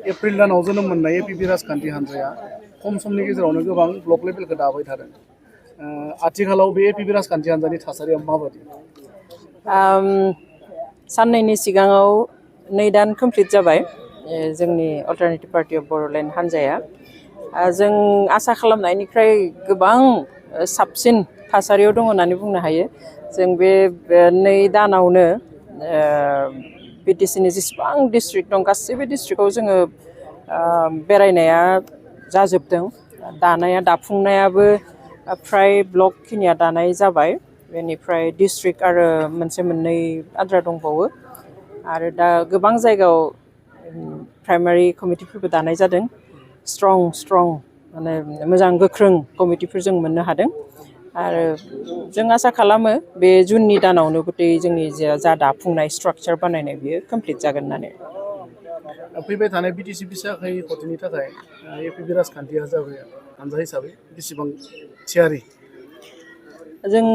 April दानाव जोनोम मोननाय एपिबि राजखान्थि हान्जाया खम समनि गेजेरावनो गोबां ब्लक लेभेलखौ दाबाय थादों। आथिखालाव बे एपिबि राजखान्थि हान्जानि थासारिया माबायदि? साननैनि सिगाङाव 2 दान कमप्लिट जाबाय जोंनि अल्टारनेटिभ पार्टी अफ बड'लेण्ड हान्जाया। जों आसा खालामनायनिफ्राय गोबां साबसिन थासारियाव दङ होननानै बुंनो हायो। जों बे 2 दानावनो बिटिसिनि जेसेबां डिस्ट्रिक्ट दं गासैबो डिस्ट्रिक्टआव जोङो बेरायनाया जाजोबदों। दाफुंनायाबो फ्राय ब्लक खिनिया दानाय जाबाय। बेनिफ्राय डिस्ट्रिक्ट आरो मोनसे मोननै आद्रा दंबावो। आरो दा गोबां जायगायाव प्राइमारि कमिटिफोरबो दानाय जादों। स्ट्रं माने मोजां गोख्रों कमिटिफोर जों मोननो हादों। आरो जों आसा खालामो बे जुननि दानावनो गथै जोंनि जा दाफुंनाय स्ट्राक्चार बानायनाय बियो कमप्लिट जागोन होननानै। फैबाय थानाय बिटिसि बिसाखै गथनि थाखाय एपिबि राजखान्थि हान्जा हिसाबै बेसेबां थियारि? जों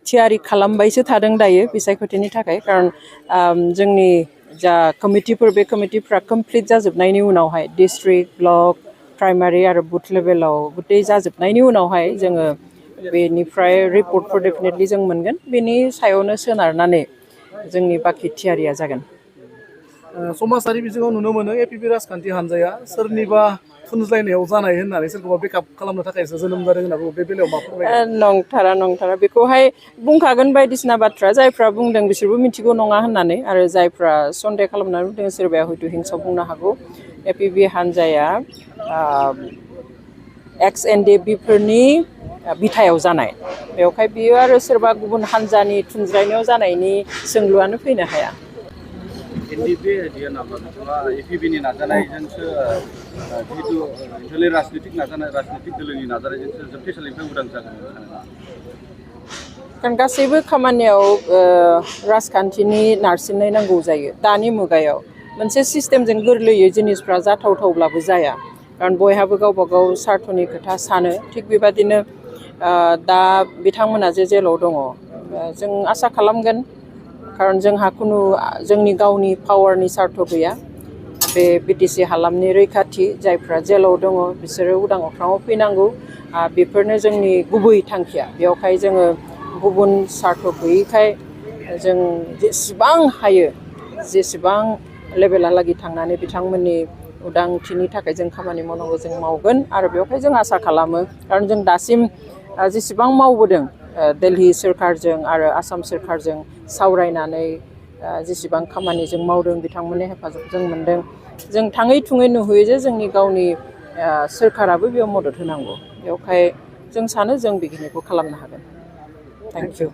थियारि खालामबायसो थादों दायो बिसायख'थिनि थाखाय। खारन जोंनि जा कमिटिफोर बे कमिटिफ्रा कमप्लिट जाजोबनायनि उनावहाय डिस्ट्रिक्ट ब्लक प्राइमारि आरो बुथ लेभेलाव गथै जाजोबनायनि उनावहाय जोङो बेनिफ्राय रिपर्टफोर डेफिनेटलि जों मोनगोन। बेनि सायावनो सोनारनानै जोंनि बाखि थियारिया जागोन। समाजारि बिजोङाव नुनो मोनो एपिबि राजखान्थि हान्जाया सोरनिबा थुनज्लायनायाव जानाय होननानै सोरखौबा बेकआप खालामनो थाखायसो जोनोम जादों होनना बुङो। बे बेलायाव मा फोरमायगोन? नंथारा बेखौहाय बुंखागोन बायदिसिना बाथ्रा। जायफ्रा बुंदों बिसोरबो मिथिगौ नङा होननानै। आरो जायफ्रा सन्देह खालामनानै बुंदों सोरबाया हयथ' हिंसा बुंनो हागौ। एपिबि हान्जाया एक्स-एनडिएफबिफोरनि बिथायाव जानाय। बेवहाय बियो आरो सोरबा गुबुन हान्जानि थुनज्लायनायाव जानायनि सोंलुआनो फैनो हाया। एपिबिनि नाजानायजोंसो जिहेतु राजनितिक दोलोनि नाजानायजोंसो जोबथेसालिनिफ्राय उदां जागोन सानो। कारण गासैबो खामानियाव राजखान्थिनि नारसिननाय नांगौ जायो। दानि मुगायाव मोनसे सिस्टेमजों गोरलैयै जिनिसफ्रा जाथावथावब्लाबो जाया। कारण बयहाबो गावबा गाव सार्थनि खोथा सानो। थिग बेबादिनो दा बिथांमोना जे जेलाव दङ जों आसा खालामगोन। कारण जोंहा खुनु जोंनि गावनि पावारनि सार्थ गैया। बे बिटिसि हालामनि रैखाथि जायफ्रा जेलाव दङ बिसोरो उदां अख्राङाव फैनांगौ। बेफोरनो जोंनि गुबै थांखिया। बेवहाय जोङो गुबुन सार्थ गैयैखाय जों जेसेबां हायो जेसेबां लेभेलहालागै थांनानै बिथांमोननि उदांथिनि थाखाय जों खामानि मावनांगौ जों मावगोन। आरो बेवहाय जों आसा खालामो। कारण जों दासिम जेसेबां मावबोदों दिल्ली सोरखारजों आरो आसाम सोरखारजों सावरायनानै जेसेबां खामानि जों मावदों बिथांमोननि हेफाजाब जों मोनदों। जों थाङै थुङै नुहैयो जे जोंनि गावनि सोरखाराबो बेयाव मदद होनांगौ। बेवहाय जों सानो जों बेखिनिखौ खालामनो हागोन। Thank you.